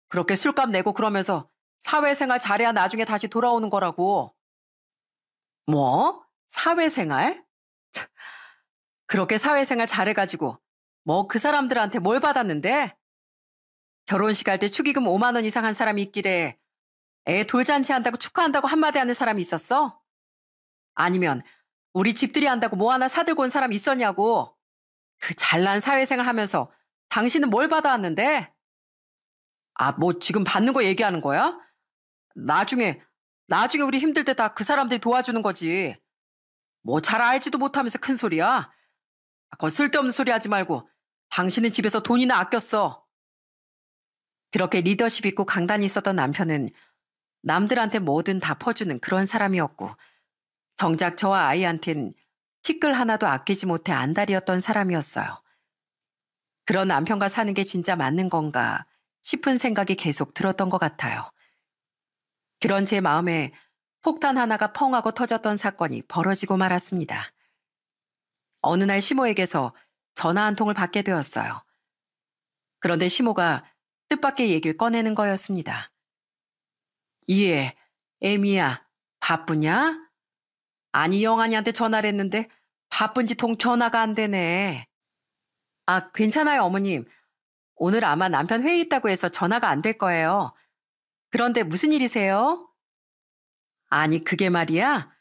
그렇게 술값 내고 그러면서 사회생활 잘해야 나중에 다시 돌아오는 거라고. 뭐? 사회생활? 참, 그렇게 사회생활 잘해가지고 뭐 그 사람들한테 뭘 받았는데? 결혼식 할 때 축의금 5만 원 이상 한 사람이 있길래 애 돌잔치 한다고 축하한다고 한마디 하는 사람이 있었어? 아니면 우리 집들이 한다고 뭐 하나 사들고 온 사람 있었냐고. 그 잘난 사회생활 하면서 당신은 뭘 받아왔는데? 뭐 지금 받는 거 얘기하는 거야? 나중에, 나중에 우리 힘들 때 다 그 사람들이 도와주는 거지. 뭐 잘 알지도 못하면서 큰 소리야. 그거 쓸데없는 소리 하지 말고 당신은 집에서 돈이나 아꼈어. 그렇게 리더십 있고 강단이 있었던 남편은 남들한테 뭐든 다 퍼주는 그런 사람이었고 정작 저와 아이한텐 티끌 하나도 아끼지 못해 안달이었던 사람이었어요. 그런 남편과 사는 게 진짜 맞는 건가 싶은 생각이 계속 들었던 것 같아요. 그런 제 마음에 폭탄 하나가 펑 하고 터졌던 사건이 벌어지고 말았습니다. 어느 날 시모에게서 전화 한 통을 받게 되었어요. 그런데 시모가 뜻밖의 얘기를 꺼내는 거였습니다. 예, 애미야, 바쁘냐? 아니, 영환이한테 전화를 했는데 바쁜지 통 전화가 안 되네. 괜찮아요, 어머님. 오늘 아마 남편 회의 있다고 해서 전화가 안 될 거예요. 그런데 무슨 일이세요? 아니, 그게 말이야.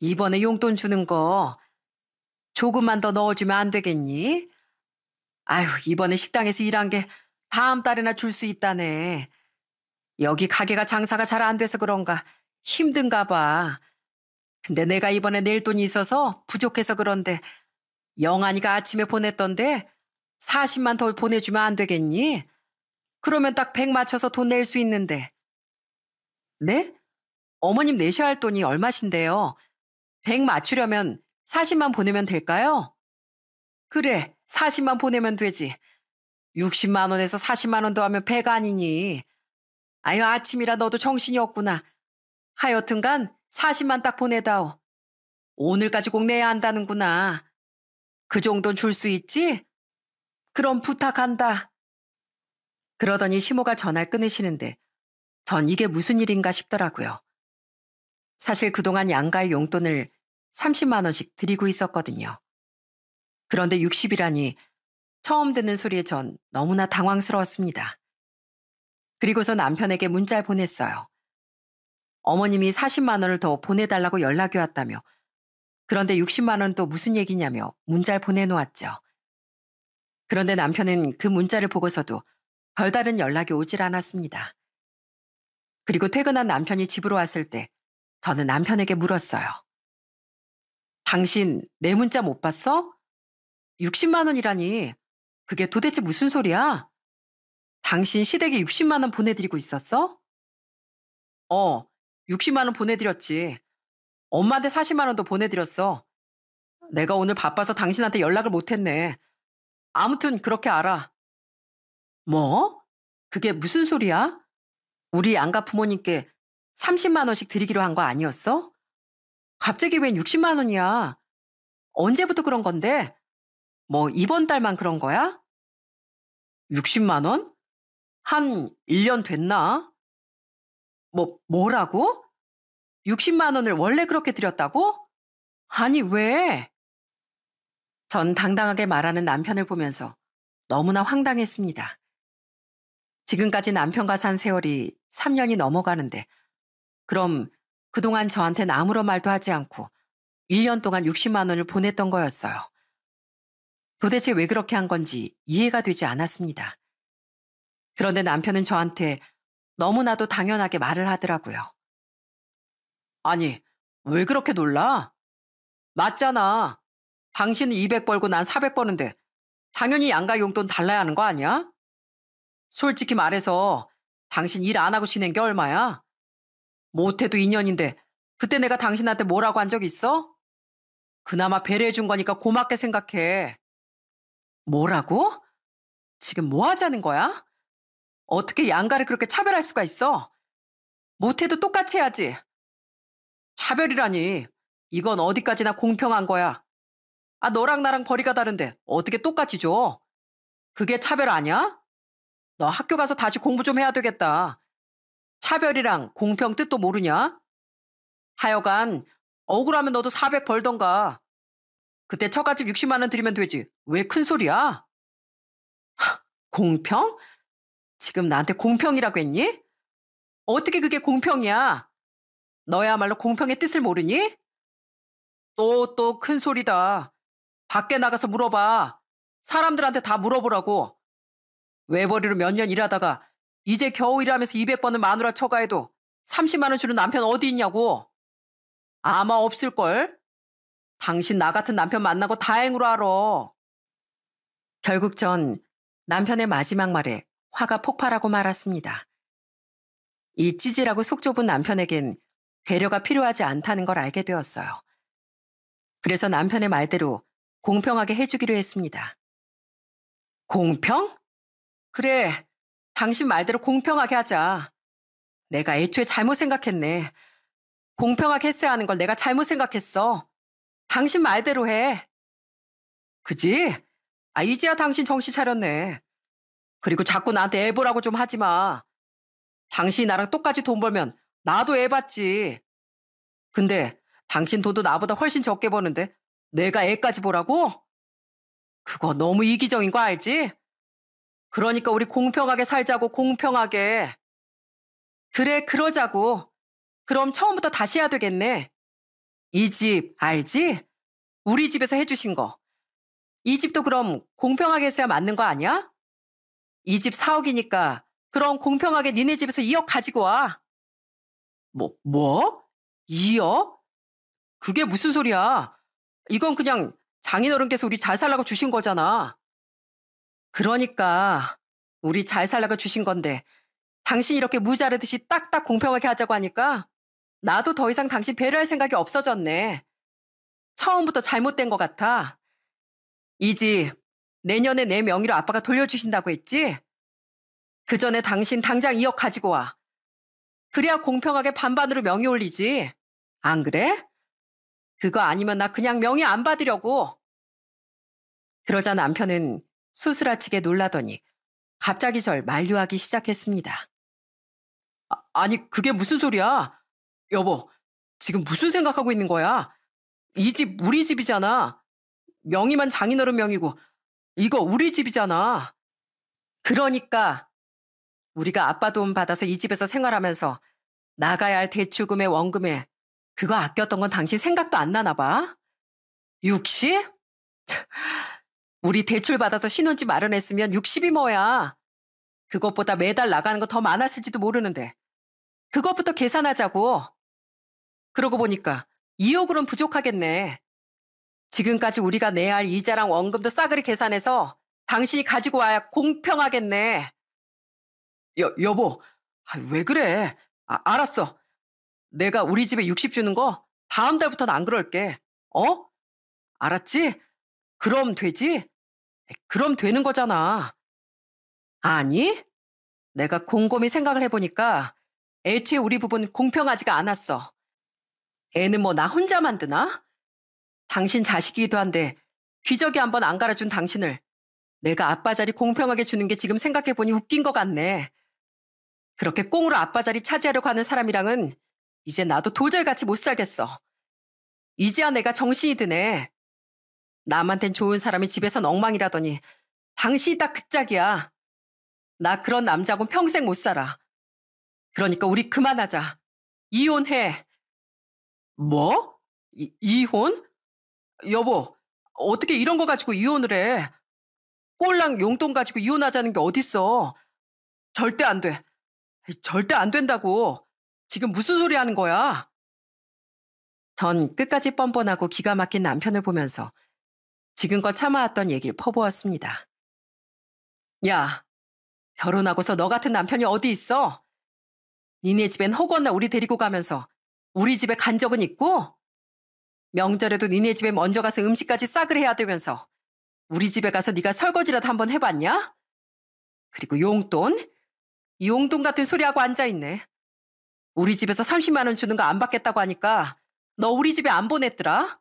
이번에 용돈 주는 거 조금만 더 넣어주면 안 되겠니? 아휴, 이번에 식당에서 일한 게 다음 달에나 줄 수 있다네. 여기 가게가 장사가 잘 안 돼서 그런가 힘든가 봐. 근데 내가 이번에 낼 돈이 있어서 부족해서 그런데 영환이가 아침에 보냈던데 40만 더 보내주면 안 되겠니? 그러면 딱 100 맞춰서 돈 낼 수 있는데. 네? 어머님 내셔야 할 돈이 얼마신데요? 100 맞추려면 40만 보내면 될까요? 그래, 40만 보내면 되지. 60만 원에서 40만 원 더하면 100 아니니. 아유, 아침이라 너도 정신이 없구나. 하여튼간 40만 딱 보내다오. 오늘까지 꼭 내야 한다는구나. 그 정도는 줄 수 있지? 그럼 부탁한다. 그러더니 시모가 전화를 끊으시는데 전 이게 무슨 일인가 싶더라고요. 사실 그동안 양가의 용돈을 30만 원씩 드리고 있었거든요. 그런데 60이라니 처음 듣는 소리에 전 너무나 당황스러웠습니다. 그리고서 남편에게 문자를 보냈어요. 어머님이 40만 원을 더 보내달라고 연락이 왔다며 그런데 60만 원 또 무슨 얘기냐며 문자를 보내놓았죠. 그런데 남편은 그 문자를 보고서도 별다른 연락이 오질 않았습니다. 그리고 퇴근한 남편이 집으로 왔을 때 저는 남편에게 물었어요. 당신 내 문자 못 봤어? 60만 원이라니 그게 도대체 무슨 소리야? 당신 시댁에 60만 원 보내드리고 있었어? 60만 원 보내드렸지. 엄마한테 40만 원도 보내드렸어. 내가 오늘 바빠서 당신한테 연락을 못했네. 아무튼 그렇게 알아. 뭐? 그게 무슨 소리야? 우리 양가 부모님께 30만 원씩 드리기로 한 거 아니었어? 갑자기 웬 60만 원이야? 언제부터 그런 건데? 뭐 이번 달만 그런 거야? 60만 원? 한 1년 됐나? 뭐라고? 60만 원을 원래 그렇게 드렸다고? 아니, 왜? 전 당당하게 말하는 남편을 보면서 너무나 황당했습니다. 지금까지 남편과 산 세월이 3년이 넘어가는데, 그럼 그동안 저한텐 아무런 말도 하지 않고 1년 동안 60만 원을 보냈던 거였어요. 도대체 왜 그렇게 한 건지 이해가 되지 않았습니다. 그런데 남편은 저한테 너무나도 당연하게 말을 하더라고요. 아니, 왜 그렇게 놀라? 맞잖아. 당신은 200 벌고 난 400 버는데 당연히 양가 용돈 달라야 하는 거 아니야? 솔직히 말해서 당신 일 안 하고 지낸 게 얼마야? 못해도 2년인데 그때 내가 당신한테 뭐라고 한 적 있어? 그나마 배려해 준 거니까 고맙게 생각해. 뭐라고? 지금 뭐 하자는 거야? 어떻게 양가를 그렇게 차별할 수가 있어? 못해도 똑같이 해야지. 차별이라니. 이건 어디까지나 공평한 거야. 아, 너랑 나랑 벌이가 다른데 어떻게 똑같이 줘? 그게 차별 아니야? 너 학교 가서 다시 공부 좀 해야 되겠다. 차별이랑 공평 뜻도 모르냐? 하여간 억울하면 너도 400 벌던가. 그때 처갓집 60만 원 드리면 되지. 왜 큰 소리야? 공평? 지금 나한테 공평이라고 했니? 어떻게 그게 공평이야? 너야말로 공평의 뜻을 모르니? 또 큰 소리다. 밖에 나가서 물어봐. 사람들한테 다 물어보라고. 외벌이로 몇 년 일하다가 이제 겨우 일하면서 200번은 마누라 처가해도 30만 원 주는 남편 어디 있냐고. 아마 없을걸? 당신 나 같은 남편 만나고 다행으로 알아. 결국 전 남편의 마지막 말에 화가 폭발하고 말았습니다. 이 찌질하고 속 좁은 남편에겐 배려가 필요하지 않다는 걸 알게 되었어요. 그래서 남편의 말대로 공평하게 해주기로 했습니다. 공평? 그래, 당신 말대로 공평하게 하자. 내가 애초에 잘못 생각했네. 공평하게 했어야 하는 걸 내가 잘못 생각했어. 당신 말대로 해. 그지? 아, 이제야 당신 정신 차렸네. 그리고 자꾸 나한테 애보라고 좀 하지 마. 당신이 나랑 똑같이 돈 벌면 나도 애 받지. 근데 당신 돈도 나보다 훨씬 적게 버는데 내가 애까지 보라고? 그거 너무 이기적인 거 알지? 그러니까 우리 공평하게 살자고, 공평하게. 그래, 그러자고. 그럼 처음부터 다시 해야 되겠네. 이 집 알지? 우리 집에서 해주신 거. 이 집도 그럼 공평하게 했어야 맞는 거 아니야? 이 집 4억이니까 그럼 공평하게 니네 집에서 2억 가지고 와. 뭐? 2억? 그게 무슨 소리야? 이건 그냥 장인어른께서 우리 잘 살라고 주신 거잖아. 그러니까 우리 잘 살라고 주신 건데 당신 이렇게 무자르듯이 딱딱 공평하게 하자고 하니까 나도 더 이상 당신 배려할 생각이 없어졌네. 처음부터 잘못된 것 같아. 이 집 내년에 내 명의로 아빠가 돌려주신다고 했지? 그 전에 당신 당장 2억 가지고 와. 그래야 공평하게 반반으로 명의 올리지. 안 그래? 그거 아니면 나 그냥 명의 안 받으려고. 그러자 남편은 소스라치게 놀라더니 갑자기 절 만류하기 시작했습니다. 아니, 그게 무슨 소리야? 여보, 지금 무슨 생각하고 있는 거야? 이 집 우리 집이잖아. 명의만 장인어른 명의고 이거 우리 집이잖아. 그러니까 우리가 아빠 돈 받아서 이 집에서 생활하면서 나가야 할 대출금에 원금에 그거 아꼈던 건 당신 생각도 안 나나 봐? 60? 우리 대출 받아서 신혼집 마련했으면 60이 뭐야. 그것보다 매달 나가는 거 더 많았을지도 모르는데 그것부터 계산하자고. 그러고 보니까 2억으로는 부족하겠네. 지금까지 우리가 내야 할 이자랑 원금도 싸그리 계산해서 당신이 가지고 와야 공평하겠네. 여보, 왜 그래? 알았어. 내가 우리 집에 60 주는 거 다음 달부터는 안 그럴게. 어? 알았지? 그럼 되지? 그럼 되는 거잖아. 아니, 내가 곰곰이 생각을 해보니까 애초에 우리 부부는 공평하지가 않았어. 애는 뭐 나 혼자 만드나? 당신 자식이기도 한데 기저귀 한번 안 갈아준 당신을 내가 아빠 자리 공평하게 주는 게 지금 생각해보니 웃긴 것 같네. 그렇게 꽁으로 아빠 자리 차지하려고 하는 사람이랑은 이제 나도 도저히 같이 못 살겠어. 이제야 내가 정신이 드네. 남한텐 좋은 사람이 집에선 엉망이라더니 당신이 딱 그 짝이야. 나 그런 남자하고는 평생 못 살아. 그러니까 우리 그만하자. 이혼해. 뭐? 이혼? 여보, 어떻게 이런 거 가지고 이혼을 해? 꼴랑 용돈 가지고 이혼하자는 게 어딨어? 절대 안 돼. 절대 안 된다고. 지금 무슨 소리 하는 거야? 전 끝까지 뻔뻔하고 기가 막힌 남편을 보면서 지금껏 참아왔던 얘기를 퍼부었습니다. 야, 결혼하고서 너 같은 남편이 어디 있어? 니네 집엔 허구나 우리 데리고 가면서 우리 집에 간 적은 있고? 명절에도 니네 집에 먼저 가서 음식까지 싹을 해야 되면서 우리 집에 가서 네가 설거지라도 한번 해봤냐? 그리고 용돈? 용돈 같은 소리하고 앉아있네. 우리 집에서 30만 원 주는 거 안 받겠다고 하니까 너 우리 집에 안 보냈더라?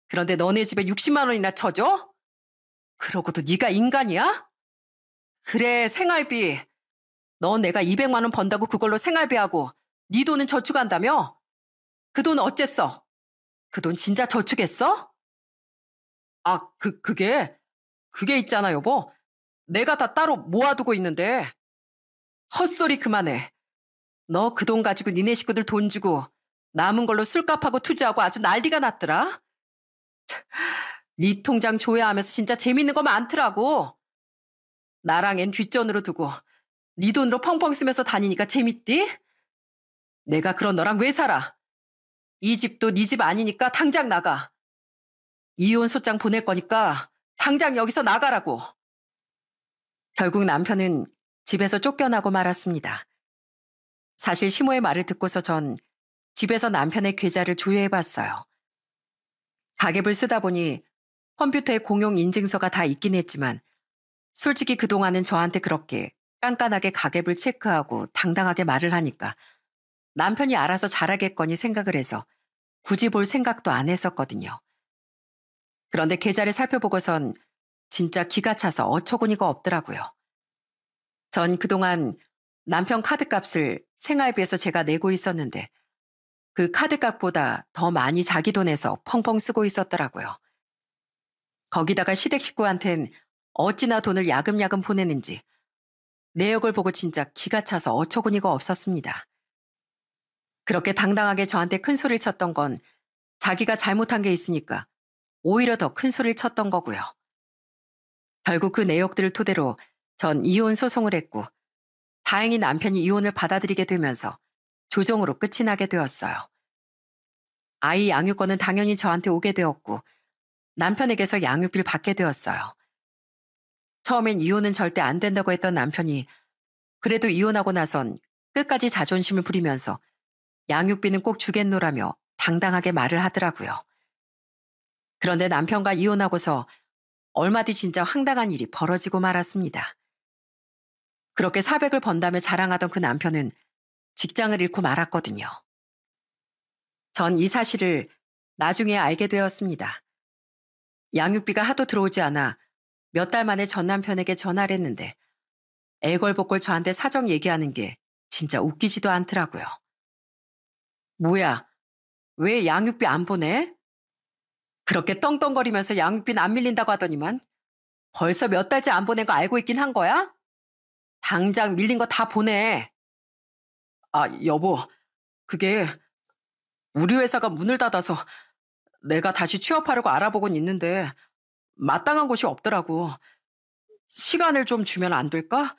그런데 너네 집에 60만 원이나 쳐줘? 그러고도 네가 인간이야? 그래, 생활비. 너 내가 200만 원 번다고 그걸로 생활비하고 네 돈은 저축한다며? 그 돈 어쨌어? 그 돈 진짜 저축했어? 아, 그게 있잖아, 여보. 내가 다 따로 모아두고 있는데. 헛소리 그만해. 너 그 돈 가지고 니네 식구들 돈 주고 남은 걸로 술값하고 투자하고 아주 난리가 났더라. 네 통장 조회하면서 진짜 재밌는 거 많더라고. 나랑 앤 뒷전으로 두고 네 돈으로 펑펑 쓰면서 다니니까 재밌디? 내가 그런 너랑 왜 살아? 이 집도 네 집 아니니까 당장 나가. 이혼 소장 보낼 거니까 당장 여기서 나가라고. 결국 남편은 집에서 쫓겨나고 말았습니다. 사실 시모의 말을 듣고서 전 집에서 남편의 계좌를 조회해봤어요. 가계부를 쓰다 보니 컴퓨터에 공용 인증서가 다 있긴 했지만 솔직히 그동안은 저한테 그렇게 깐깐하게 가계부를 체크하고 당당하게 말을 하니까 남편이 알아서 잘하겠거니 생각을 해서 굳이 볼 생각도 안 했었거든요. 그런데 계좌를 살펴보고선 진짜 기가 차서 어처구니가 없더라고요. 전 그동안 남편 카드값을 생활비에서 제가 내고 있었는데 그 카드값보다 더 많이 자기 돈에서 펑펑 쓰고 있었더라고요. 거기다가 시댁 식구한텐 어찌나 돈을 야금야금 보내는지 내역을 보고 진짜 기가 차서 어처구니가 없었습니다. 그렇게 당당하게 저한테 큰 소리를 쳤던 건 자기가 잘못한 게 있으니까 오히려 더 큰 소리를 쳤던 거고요. 결국 그 내역들을 토대로 전 이혼 소송을 했고 다행히 남편이 이혼을 받아들이게 되면서 조정으로 끝이 나게 되었어요. 아이 양육권은 당연히 저한테 오게 되었고 남편에게서 양육비를 받게 되었어요. 처음엔 이혼은 절대 안 된다고 했던 남편이 그래도 이혼하고 나선 끝까지 자존심을 부리면서 양육비는 꼭 주겠노라며 당당하게 말을 하더라고요. 그런데 남편과 이혼하고서 얼마 뒤 진짜 황당한 일이 벌어지고 말았습니다. 그렇게 400을 번다며 자랑하던 그 남편은 직장을 잃고 말았거든요. 전 이 사실을 나중에 알게 되었습니다. 양육비가 하도 들어오지 않아 몇 달 만에 전 남편에게 전화를 했는데 애걸복걸 저한테 사정 얘기하는 게 진짜 웃기지도 않더라고요. 뭐야, 왜 양육비 안 보내? 그렇게 떵떵거리면서 양육비는 안 밀린다고 하더니만 벌써 몇 달째 안 보낸 거 알고 있긴 한 거야? 당장 밀린 거 다 보내. 아, 여보, 그게 우리 회사가 문을 닫아서 내가 다시 취업하려고 알아보곤 있는데 마땅한 곳이 없더라고. 시간을 좀 주면 안 될까?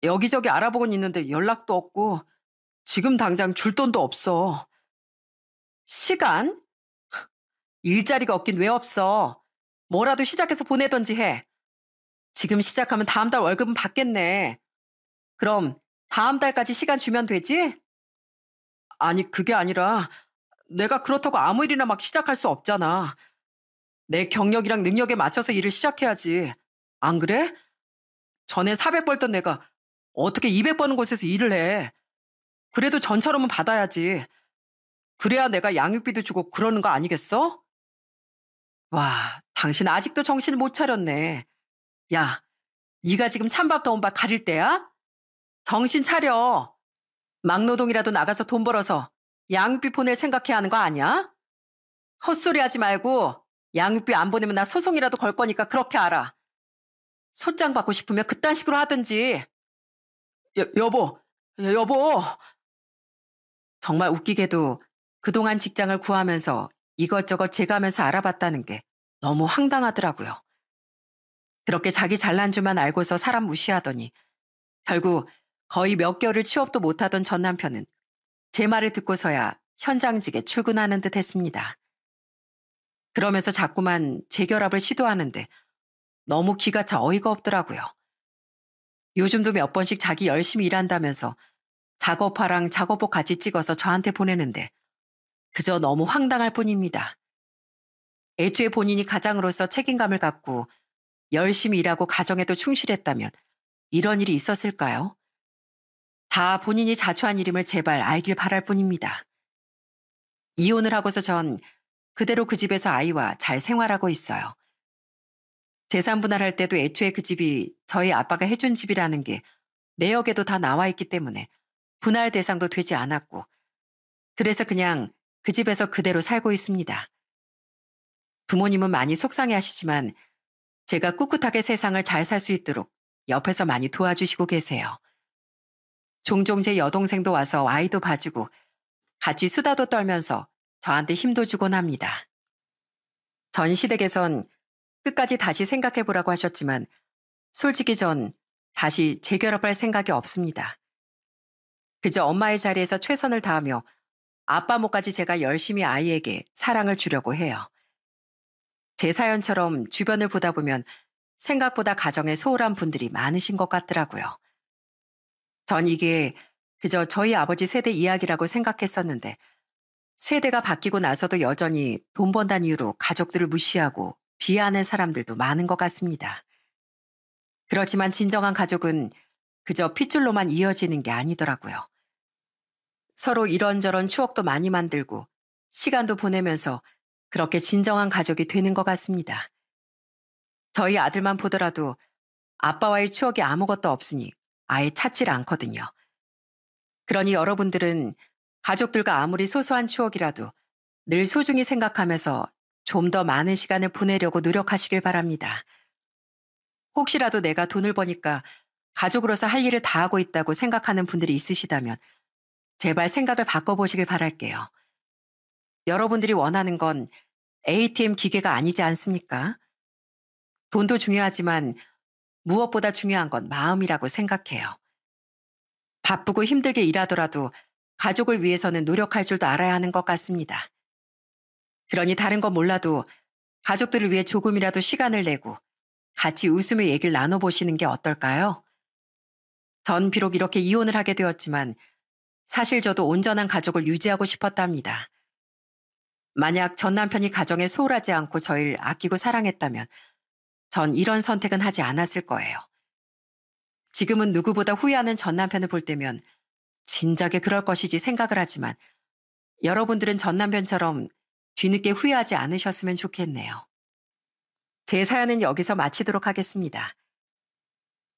여기저기 알아보곤 있는데 연락도 없고 지금 당장 줄 돈도 없어. 시간? 일자리가 없긴 왜 없어. 뭐라도 시작해서 보내던지 해. 지금 시작하면 다음 달 월급은 받겠네. 그럼 다음 달까지 시간 주면 되지? 아니, 그게 아니라 내가 그렇다고 아무 일이나 막 시작할 수 없잖아. 내 경력이랑 능력에 맞춰서 일을 시작해야지. 안 그래? 전에 400 벌던 내가 어떻게 200 버는 곳에서 일을 해. 그래도 전처럼은 받아야지. 그래야 내가 양육비도 주고 그러는 거 아니겠어? 와, 당신 아직도 정신을 못 차렸네. 야, 네가 지금 찬밥 더운 밥 가릴 때야? 정신 차려. 막노동이라도 나가서 돈 벌어서 양육비 보낼 생각해야 하는 거 아니야? 헛소리 하지 말고 양육비 안 보내면 나 소송이라도 걸 거니까 그렇게 알아. 소장 받고 싶으면 그딴 식으로 하든지. 여보, 여보. 정말 웃기게도 그동안 직장을 구하면서 이것저것 재가면서 알아봤다는 게 너무 황당하더라고요. 그렇게 자기 잘난 줄만 알고서 사람 무시하더니 결국 거의 몇 개월을 취업도 못하던 전 남편은 제 말을 듣고서야 현장직에 출근하는 듯 했습니다. 그러면서 자꾸만 재결합을 시도하는데 너무 기가 차 어이가 없더라고요. 요즘도 몇 번씩 자기 열심히 일한다면서 작업화랑 작업복 같이 찍어서 저한테 보내는데 그저 너무 황당할 뿐입니다. 애초에 본인이 가장으로서 책임감을 갖고 열심히 일하고 가정에도 충실했다면 이런 일이 있었을까요? 다 본인이 자초한 일임을 제발 알길 바랄 뿐입니다. 이혼을 하고서 전 그대로 그 집에서 아이와 잘 생활하고 있어요. 재산 분할할 때도 애초에 그 집이 저희 아빠가 해준 집이라는 게 내역에도 다 나와 있기 때문에 분할 대상도 되지 않았고, 그래서 그냥 그 집에서 그대로 살고 있습니다. 부모님은 많이 속상해 하시지만 제가 꿋꿋하게 세상을 잘 살 수 있도록 옆에서 많이 도와주시고 계세요. 종종 제 여동생도 와서 아이도 봐주고 같이 수다도 떨면서 저한테 힘도 주곤 합니다. 전 시댁에선 끝까지 다시 생각해 보라고 하셨지만 솔직히 전 다시 재결합할 생각이 없습니다. 그저 엄마의 자리에서 최선을 다하며 아빠 몫까지 제가 열심히 아이에게 사랑을 주려고 해요. 제 사연처럼 주변을 보다 보면 생각보다 가정에 소홀한 분들이 많으신 것 같더라고요. 전 이게 그저 저희 아버지 세대 이야기라고 생각했었는데 세대가 바뀌고 나서도 여전히 돈 번다는 이유로 가족들을 무시하고 비하하는 사람들도 많은 것 같습니다. 그렇지만 진정한 가족은 그저 핏줄로만 이어지는 게 아니더라고요. 서로 이런저런 추억도 많이 만들고 시간도 보내면서 그렇게 진정한 가족이 되는 것 같습니다. 저희 아들만 보더라도 아빠와의 추억이 아무것도 없으니 아예 찾질 않거든요. 그러니 여러분들은 가족들과 아무리 소소한 추억이라도 늘 소중히 생각하면서 좀 더 많은 시간을 보내려고 노력하시길 바랍니다. 혹시라도 내가 돈을 버니까 가족으로서 할 일을 다 하고 있다고 생각하는 분들이 있으시다면 제발 생각을 바꿔보시길 바랄게요. 여러분들이 원하는 건 ATM 기계가 아니지 않습니까? 돈도 중요하지만 무엇보다 중요한 건 마음이라고 생각해요. 바쁘고 힘들게 일하더라도 가족을 위해서는 노력할 줄도 알아야 하는 것 같습니다. 그러니 다른 건 몰라도 가족들을 위해 조금이라도 시간을 내고 같이 웃으며 얘기를 나눠보시는 게 어떨까요? 전 비록 이렇게 이혼을 하게 되었지만 사실 저도 온전한 가족을 유지하고 싶었답니다. 만약 전 남편이 가정에 소홀하지 않고 저를 아끼고 사랑했다면 전 이런 선택은 하지 않았을 거예요. 지금은 누구보다 후회하는 전 남편을 볼 때면 진작에 그럴 것이지 생각을 하지만 여러분들은 전 남편처럼 뒤늦게 후회하지 않으셨으면 좋겠네요. 제 사연은 여기서 마치도록 하겠습니다.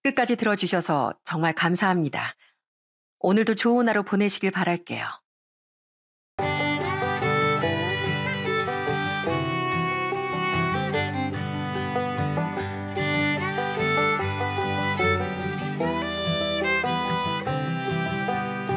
끝까지 들어주셔서 정말 감사합니다. 오늘도 좋은 하루 보내시길 바랄게요.